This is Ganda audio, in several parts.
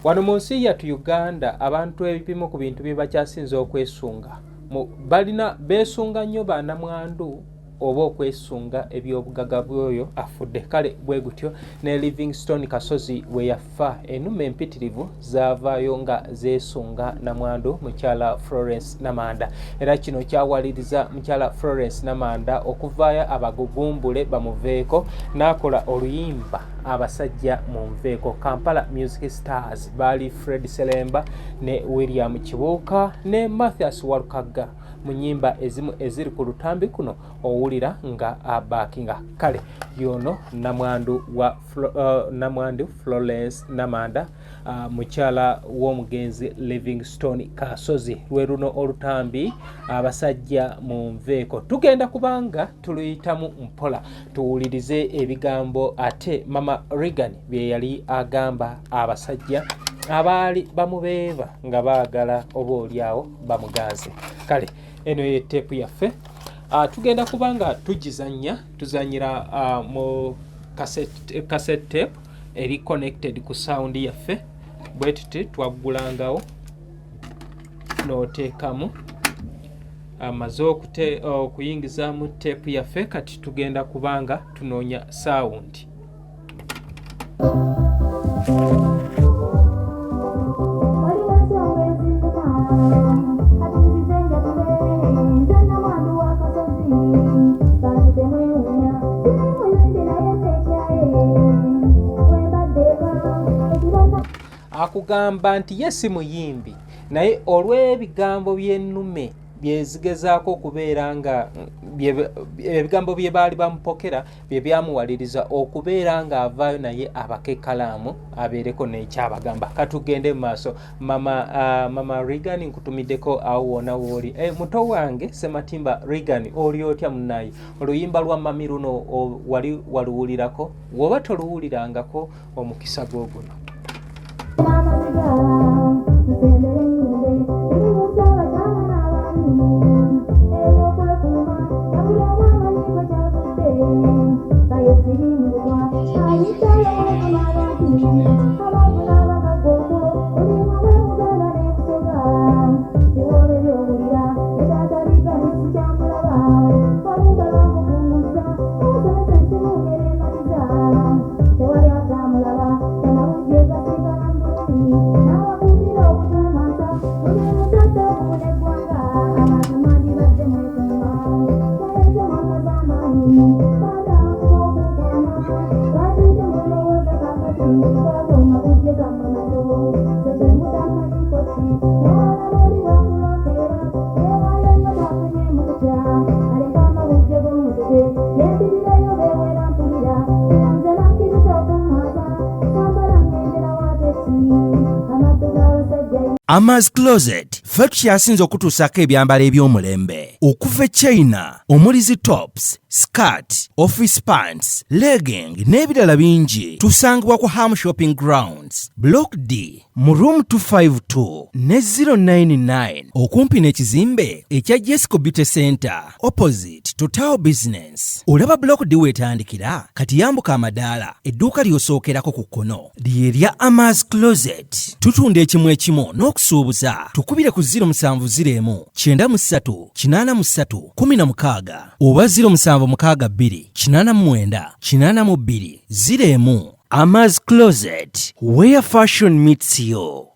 wano mu nsi yattu Uganda abantu ebipimu ku bintu bye bakyasinza okwesunga balina beesunga nnyo bannamwandu oba okwesunga ebyobugagga bw'oyo afudde. Kale bwe gutyo ne Livingstone Kasozi we yafa ennume empitirivu zaavaayo nga zeesunga namwandu mukyala Florence Namanda, era kino kyawaliriza mukyala Florence Namanda okuvaayo abagugumbule bamuveeko n'akola oluyimba abasajja mu nveeko. Kampala Music Stars baali Fred Selemba ne William Kibuuka ne Mathias Walukaga mu nnyimba ezimu eziri ku lutambi kuno owulira nga abaakinga. Kale yono namwandu Florence Namanda mukyala w'omugenzi Livingstone Kasozi lwe luno olutambi abasajja mu nveeko. Tugenda kubanga tuluyitamu mpola tuwulirize ebigambo ate Mama Reagan bye yali agamba abasajja abaali bamubeeba nga baagala oboolyawo bamuganze. Kale eno ye teepu yaffe tugenda kubanga tuzanyira mu cassette tape eri connected ku sound yaffe bwe tuti twaggulangawo n'oteekamu amaze okuyingizaamu teepu yaffe. Kati tugenda kubanga tunoonya sound. Akugamba nti ye si muyimbi naye olw'ebigambo by'ennume byezigezaako okubeera nga ebigambo bye baali bamupokera bye byamuwaliriza okubeera nga avaayo naye abake kalaamu abeereko n'ekyabagamba. Katugende mu maaso. Mama Reagan nkutumiddeko awo wonna wooli. Muto wange Sematimba Reagan oli otya munnaye? Oluyimba lwa mami luno wali waluwulirako? Woba toluwulirangako omukisa gw'oguno. Ama's Closet ffe tukyasinza okutuusako ebyambalo eby'omulembe okuva China omuli zi tops, skirt, office pants, legging n'ebirala bingi. Tusangibwa ku Ham Shopping Grounds Block D mu room 252 ne 099 okumpi n'ekizimbe ekya Jesco Beauty Center opposite to Tower Business. Olaba Block D wetandikira kati yambuka amadaala edduuka ly'osookerako ku kkono lye lya Ama's Closet. Tutunda ekimu ekimu n'okusuubuza. Tukubire ku 0701 93 83 16 oba 0762 89 82 01. Ama's Closet, where fashion meets you.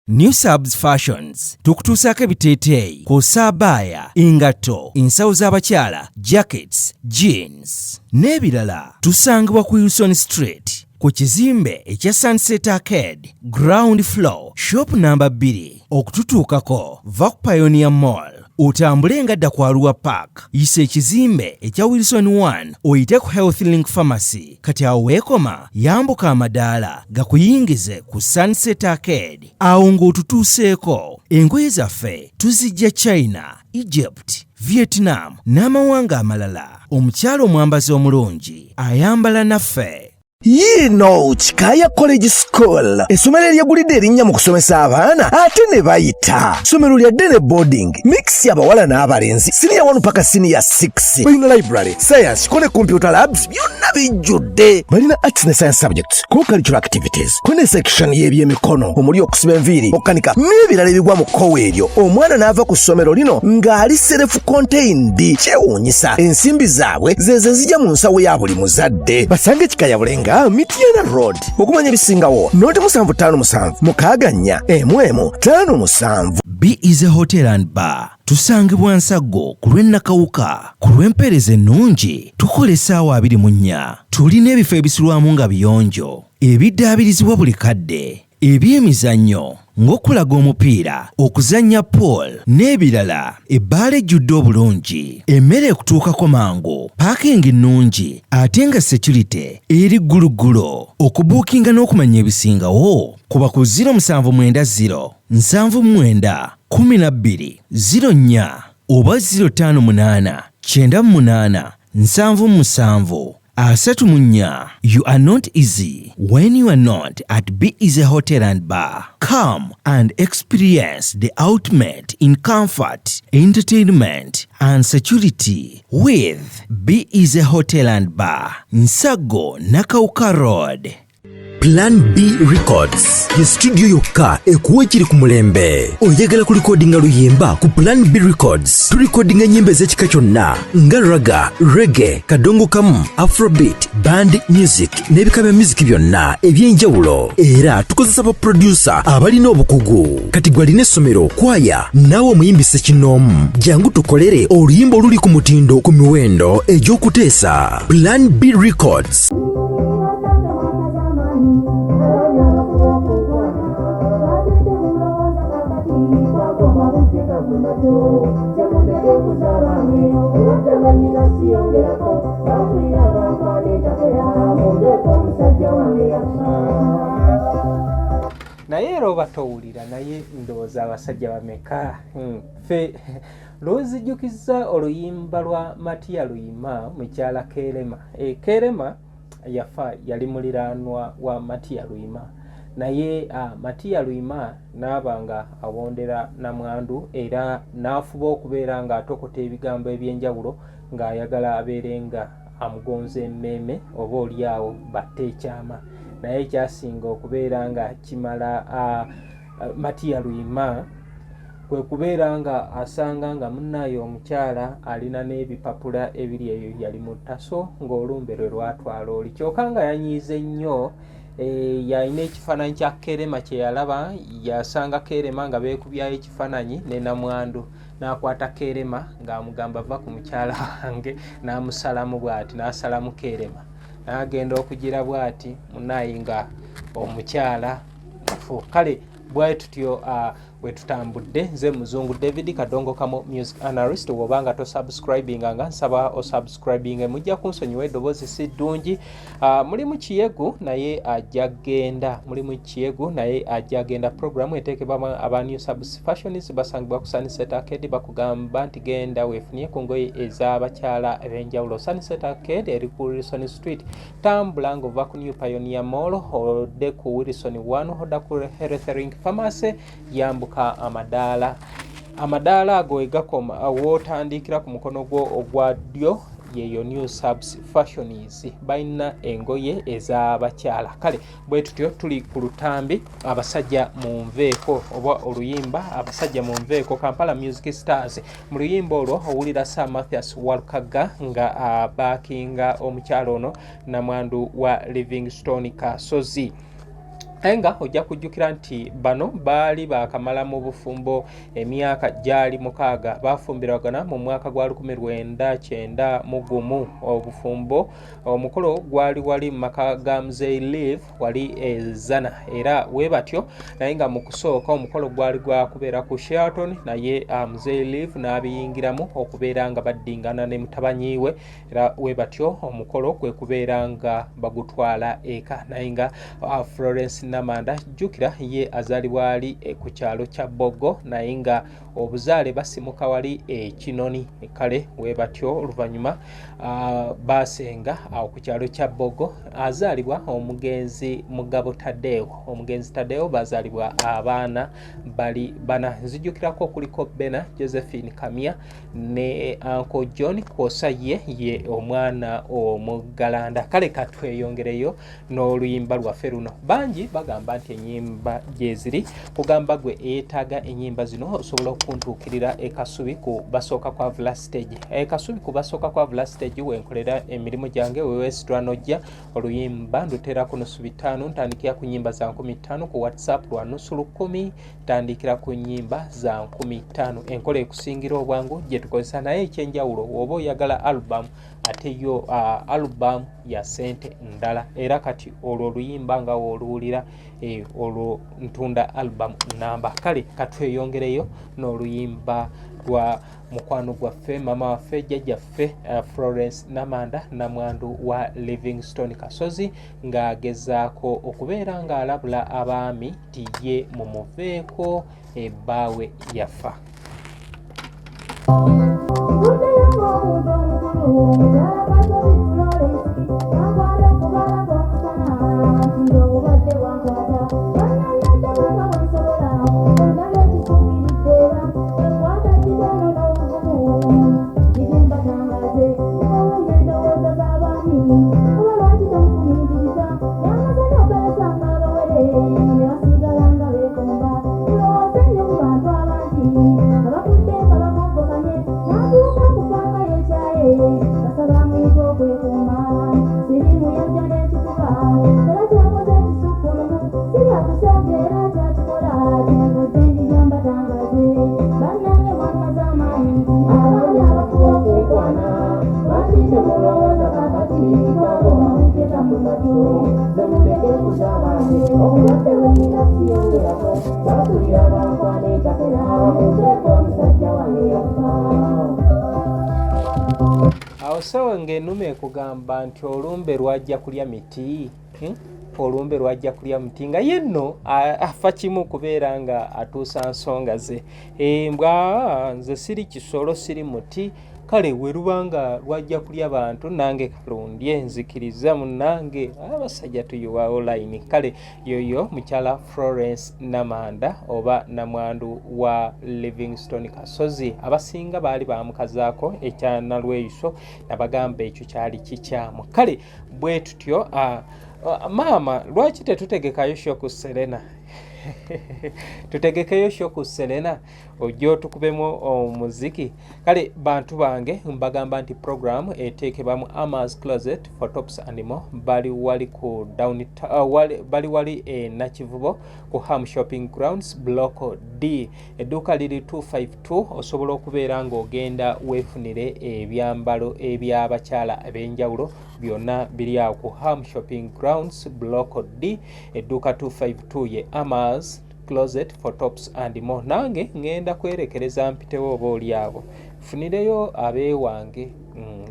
New Subs Fashions tukutuusaako ebiteeteeyi kw'ossa abaya, engatto, ensawo z'abakyala, jackets, jeans n'ebirala. Tusangibwa ku Wilson Street ku kizimbe ekya Sunset Arcade ground floor shop number 2. Okututuukako va ku Pioneer Mall otambule ngadda ku Arua Park yisa ekizimbe ekya Wilson 1 oyite ku Health Link Pharmacy. Kati awo weekoma yambuka amadaala gakuyingize ku Sunset Arcade awo ng'otutuuseeko. Engoye zaffe tuzijja China, Egypt, Vietnam n'amawanga amalala. Omukyala omwambazi omulungi ayambala naffe. Kaya College School. Essomero eryegulidde erinnya mu kusomesa abaana ate ne bayita. Ssomero lya ddene boarding. Mix y'abawala n'abalenzi. Senior 1 paka senior 6. Balina library, science, ne computer labs byonna bijjudde. Balina arts ne science subjects, co-curricular activities, ne section y'ebyemikono, omuli okusiba enviiri, okukanika n'ebirala ebigwa mu kkowe eryo. Omwana n'ava ku ssomero lino ng'ali self-contained. Kyewuunyisa ensimbi zaabwe ze zijja mu nsawo ya buli muzadde. Basange Kikaya Bulenga Mitiana Road. Okumanya ebisingawo noti 757 mukaganya emwemu 57. Be Easy Hotel and Bar. Tusangibwa Nsago ku lw'Ennakawuka. Ku lw'empeereza ennungi tukola essaawa 24. Tulina ebifo ebisulwamu nga biyonjo, ebiddaabirizibwa buli kadde, ebyemizannyo ng'okulaga omupiira, okuzannya pool n'ebirala. Ebbaala ejjudde obulungi, emmere ekutuukako mangu, paakingi nnungi ate nga security eri gguluggulo. Okubuukinga n'okumanya ebisingawo kuba ku 070 79 12 04 oba 058 98 77 34. You are not easy when you are not at Be Easy Hotel and Bar. Come and experience the ultimate in comfort, entertainment and security with Be Easy Hotel and Bar, Nsago, Nakauka Road. Plan B Records ye studio yokka ekuwa ekiri ku mulembe. Oyagala ku recordinga luyimba ku Plan B Records. Tu recordinga nyimbe z'ekika kyonna nga raga, reggae, kadongo kamu, afrobeat, band music n'ebika bya music byonna eby'enjawulo. Era tukozesa ba producer abalina obukugu. Kati gwalina essomero, kwaya, naawe omuyimbise kinoomu. Jangu tukolere oluyimba oluli ku mutindo ku miwendo egy'okuteesa. Plan B Records. naye era oba towulira naye ndowooza abasajja bameka fe lwozijjukiza oluyimba lwa Matiya Luyima mukyala Kerema. Kerema yafa yali muliraanwa wa Matiya Luyima, naye Matiya Luyima n'abanga awondera namwandu era n'afuba okubeera nga atokota ebigambo eby'enjawulo ng'ayagala abeere nga amugonza emmeeme oba oliawo batte ekyama. Naye kyasinga okubeera nga kimala Matiya Luyima kwe kubeera nga asanga nga munnaye omukyala alina n'ebipapula ebiri eyo yali mu ttaso ng'olumbe lwe lwatwala oli. Kyokka nga yanyiize nnyo yalina ekifaananyi kya Kerema kye yalaba, yasanga Kerema nga beekubyayo ekifaananyi ne namwandu, n'akwata Kerema ng'amugamba va ku mukyala wange, n'amusalamu bw'ati, n'asalamu Kerema, n'agenda okugira bw'ati munnaye nga omukyala mufu. Kale bwe tutyo wetutambudde. Nze Muzungu David Kadongo Kamo music analyst. Wobanga to subscribing nga nsaba o subscribing mujja kunsonyiwa eddoboozi si ddungi. Muli mu kiyegu naye ajagenda, muli mu kiyegu naye ajagenda program eteekebwa aba new subs fashions basangibwa ku Sunset Arcade. Bakugamba nti genda weefunye ku ngoye ez'abakyala eb'enjawulo. Sunset Arcade eri ku Wilson Street, tambula ng'ova ku New Pioneer Mall odde ku Wilson 1 odda ku Health Ring Pharmacy, yambuka amadaala ago egakoma wootandikira ku mukono gwo ogwa ddyo yeyo new subs fashions balina engoye ez'abakyala. Kale bwe tutyo tuli ku lutambi, abasajja munveeko oba oluyimba abasajja munveeko Kampala Music Stars. Mu luyimba olwo owulira Sir Mathias Walukaga nga abaakinga omukyalo ono namwandu wa Livingstone Kasozi. Enga ojja kujjukira nti bano baali bakamala mu bufumbo emyaka gyali 6 bafumbiragana mu mwaka gwa 1991. Obufumbo omukolo gwali wali mu maka ga Mzee Live wali ezana era webatyo, naye nga mu kusooka omukolo gwali gwakubeera ku Sheraton, naye Mzee Live n'abiyingiramu okubeera nga baddingana ne mutabanyiwe era webatyo omukolo kwe kubeera nga bagutwala eka, naye nga Florence Namanda jukira ye azalibwa ali ku kyalo kya Boggo naye nga obuzaale basimuka wali Kinoni kale we batyo oluvanyuma basenga awo ku kyalo kya Boggo azalibwa omugenzi Mugabo Tadeo bazalibwa abaana bali bana nzijukirako kuliko Bena Josephine Kamia ne Uncle John Kosa ye omwana omugalanda kale katweyongereyo n'oluyimba lwaffe luno bangi bagamba nti ennyimba gyeziri kugamba gwe eetaaga ennyimba zino osobola okuntuukirira ekasubi ku basooka kwa Vula Stage ekasubi ku basooka kwa Vula Stage wenkolera emirimu gyange wewesitula nojja oluyimba ndutera ku nusu 5 ntandikira ku nnyimba za 15 ku WhatsApp lwa nusu 10 tandikira ku nnyimba za 15 enkola ekusingira obwangu gye tukozesa naye ekyenjawulo oba oyagala album ate yo album ya sente ndala era kati olwo oluyimba nga woluwulira olwo ntunda album namba kale katweyongereyo n'oluyimba lwa mukwano gwaffe mama waffe jjajjaffe Florence Namanda namwandu wa Livingstone Kasozi ng'agezaako okubeera ng'alabula abaami tiye mumuveeko ebbaawe yafa. Awo sawa ng'ennume kugamba nti olumbe lwajja kulya miti olumbe lwajja kulya muti nga yenno afa kimu kubeera nga atuusa nsonga ze mbwa nze siri kisolo siri muti kale we lubanga lwajja kulya bantu nange kalundye nzikiriza munange abasajja tuyuwawo line kale yoyo mukyala Florence Namanda oba namwandu wa Livingstone Kasozi abasinga baali bamukazaako ekyanalweyiso nabagamba ekyo kyali kikyamu kale bwe tutyo maama lwaki tetutegekayo shoku Serena tutegekeyo shoku Serena ojjo tukubemu omuziki kale bantu bange mbagamba nti program eteekebwamu Ama's Closet for Tops and More bali wali ku bali wali Nakivubo ku Ham Shopping Grounds Block D edduuka liri 252 osobola okubeera ng'ogenda weefunire ebyambalo eby'abakyala ab'enjawulo byonna biri awo ku Ham Shopping Grounds Block D edduuka 252 ye Ama's Closet for Tops and More nange ngenda kwerekereza mpitewo oba oli abo funireyo abeewange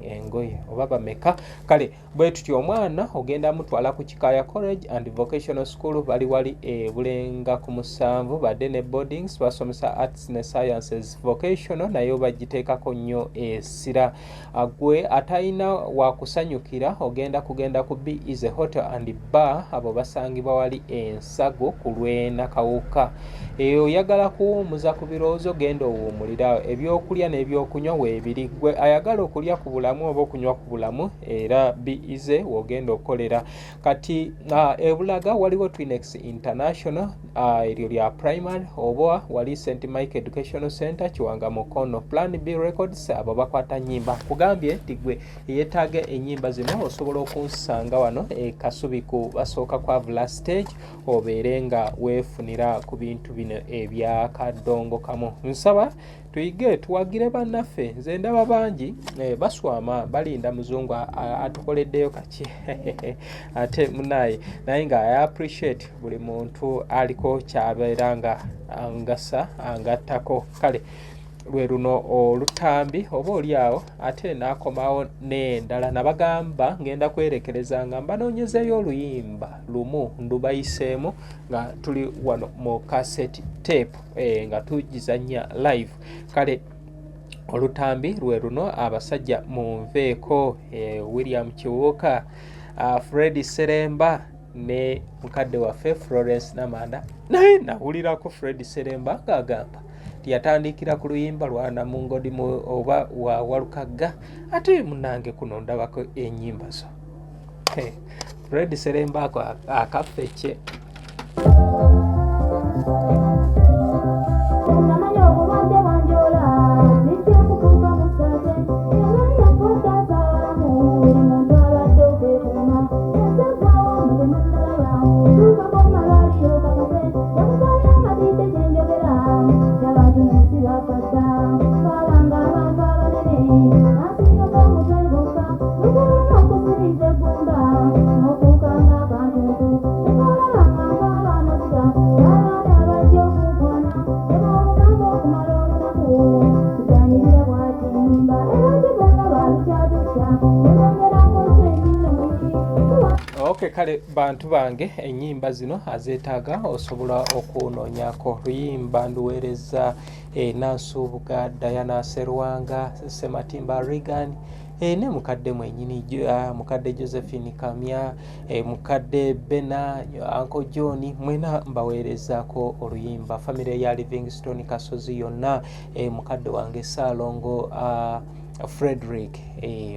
engoye oba bameka kale bwe tutyo omwana ogenda mutwala ku Kikaya College and Vocational School bali wali Bulenga ku 7 badde ne boardings basomesa arts ne sciences vocational nayo bagiteekako nnyo esira agwe atayina wakusanyukira ogenda kugenda ku Be Easy Hotel and Bar abo basangibwa wali Ensago ku Lwena Kawuka oyagala kuwumuza ku birowoozo genda owummulira ebyokulya n'ebyokunywa weebiri gwe ayagala okulya ku bulamu oba okunywa ku bulamu era Be Easy wogenda okukolera kati ebulaga waliwo Twinex International eryo lya primary oba wali St. Mike Educational Center Kiwanga Mukono Plan B Records abo bakwata nnyimba kugambye nti gwe yeetaaga ennyimba zino osobola okunsanga wano Kasubi ku basooka kwa Vula Stage obeere nga weefunira ku bintu bino ebya kadongo kamu nsaba tuyige tuwagire bannaffe nze ndaba bangi baswama balinda muzungu atukoleddeyo kaki ate munaye naye nga I appreciate buli muntu aliko kyabeera nga angasa angattako kale lwe luno olutambi oba oliawo ate n'akomawo n'endala nabagamba ngenda kwerekereza nga mbanoonyezeyo oluyimba lumu ndubayiseemu nga tuli wano mu cassette tape nga tugizanya live kale olutambi lwe luno abasajja munveeko William Kiwuka Fred Seremba ne mukadde waffe Florence Namanda naye nawulirako Fred Seremba ng'agamba yatandikira ku luyimba lwa Namungodi oba wa Walukagga ate munange kuno ndabako ennyimba zo Fred Seremba ako akafeche kale bantu bange ennyimba zino azeetaaga osobola okunoonyako luyimba nduweereza Nansubuga Diana Serwanga Sematimba Regan ne mukadde mwenyini mukadde Josephine Kamya mukadde Bena Uncle John mwena mbaweerezaako oluyimba family ya Livingstone Kasozi yonna mukadde wange Salongo Frederick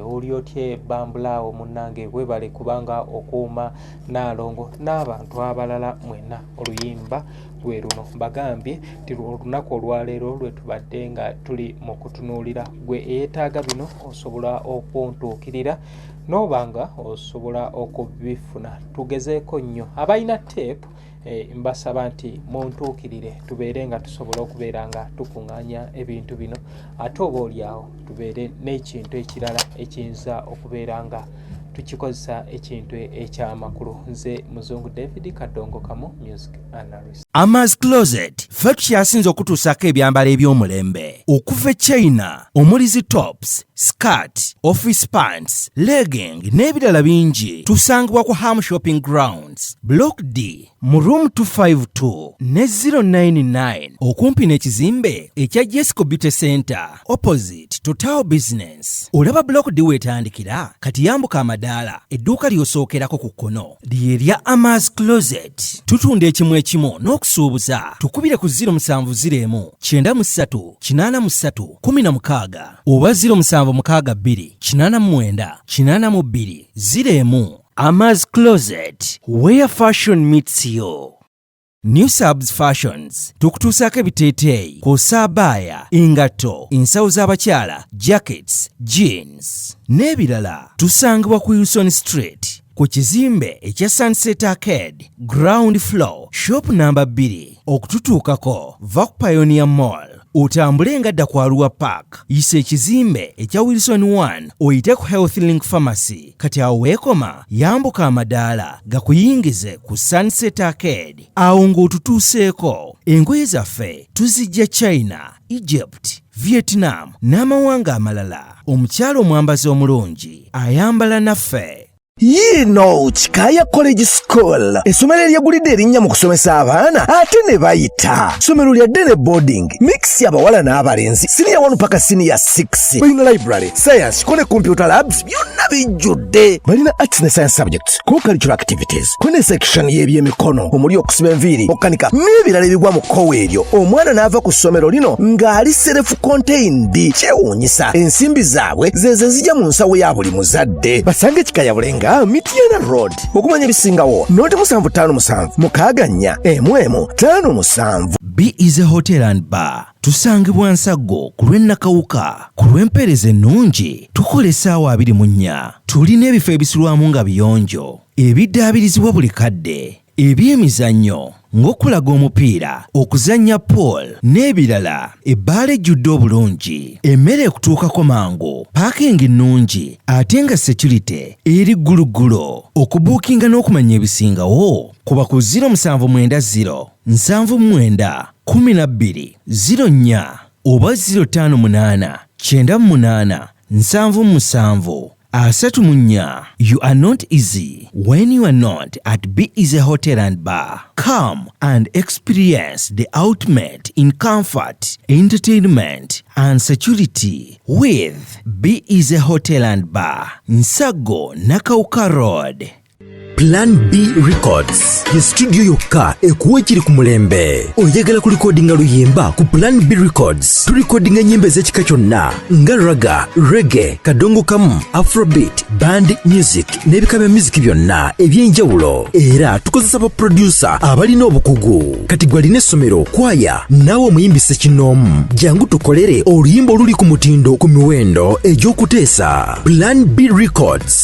oliotye bambulaawo munnange webale kubanga okuuma Nalongo n'abantu abalala mwena oluyimba lwe luno mbagambye ti olunaku olwaleero lwe tubadde nga tuli mu kutunuulira gwe eyeetaaga bino osobola okuntuukirira n'obanga osobola okubifuna tugezeeko nnyo abalina tape mbasaba nti muntuukirire tubeere nga tusobola okubeera nga tukuŋŋaanya ebintu bino ate oba oliawo tubeere n'ekintu ekirala ekiyinza okubeera nga tukikozesa ekintu ekyamakulu nze muzungu David Kadongo Kamu music analyst. Amaz Closet ffe tukyasinza okutuusaako ebyambalo eby'omulembe okuva China omuli tops skirt office pants legging n'ebirala bingi tusangibwa ku Ham Shopping Grounds Block D mu room 252 ne 099 okumpi n'ekizimbe ekya Jesco Beauty Center opposite Total Business. Olaba Block D wetandikira kati yambuka amadaala edduuka ly'osookerako ku kkono ly'erya Amaz Closet. Tutunda ekimu n'okusuubuza tukubire ku 0701 93 83 16 oba 0762 89 82 01. Amaz Closet, where fashion meets you. New Subs Fashions tukutuusaako ebiteeteeyi kw'ossa abaya engatto ensawo z'abakyala jackets jeans n'ebirala tusangibwa ku Wilson Street ku kizimbe ekya Sunset Arcade ground floor shop number 2 okututuukako va ku Pioneer Mall otambule nga dda ku Arua Park yisa ekizimbe ekya Wilson 1 oyite ku Health Link Pharmacy kati awo weekoma yambuka amadaala gakuyingize ku Sunset Arcade awo ng'otutuuseeko. Engoye zaffe tuzijja China, Egypt, Vietnam n'amawanga amalala. Omukyala omwambazi omulungi ayambala naffe. Yino Chikaya College School essomero eryegulidde erinnya mu kusomesa abaana ate ne bayita ssomero lya Dene Boarding mix y'abawala n'abalenzi senior 1 paka senior 6 balina library science kone computer labs byonna bijjudde balina arts ne science subjects co-curricular activities kone section y'ebyemikono omuli okusiba enviiri okukanika n'ebirala ebigwa mu kkowe eryo omwana n'ava ku ssomero lino ng'ali self contained kyewuunyisa ensimbi zaabwe ze zijja mu nsawo ya buli muzadde basange Chikaya Bulenga Mityana Road okumanya ebisingawo noti 757 mukaganya M55. B is a hotel and bar. Tusangibwa Nsago ku lw'Ennakawuka ku lw'empeereza ennungi tukola essaawa 24. Tulina ebifo ebisulwamu nga biyonjo ebiddaabirizibwa buli kadde ebyemizannyo ng'okulaga omupiira okuzannya pool n'ebirala ebbaala ejjudde obulungi emmere ekutuukako mangu paakingi nnungi ate nga security eri gguluggulo okubuukinga n'okumanya ebisingawo kuba ku 0790 79 12 04 oba 058 98 77 34. You are not easy when you are not at Be Easy Hotel and Bar. Come and experience the ultimate in comfort, entertainment and security with Be Easy Hotel and Bar, Nsago Nakauka Road. Plan B Records ye studio yokka ekuwa ekiri ku mulembe. Oyagala ku recordinga luyimba ku Plan B Records. Tu recordinga nyimbe z'ekika kyonna nga raga, reggae, kadongo kamu, afrobeat, band music n'ebika bya music byonna eby'enjawulo. Era tukozesa ba producer abalina obukugu. Kati gwalina essomero, kwaya, naawe omuyimbise kinoomu. Jangu tukolere oluyimba oluli ku mutindo ku miwendo egy'okuteesa. Plan B Records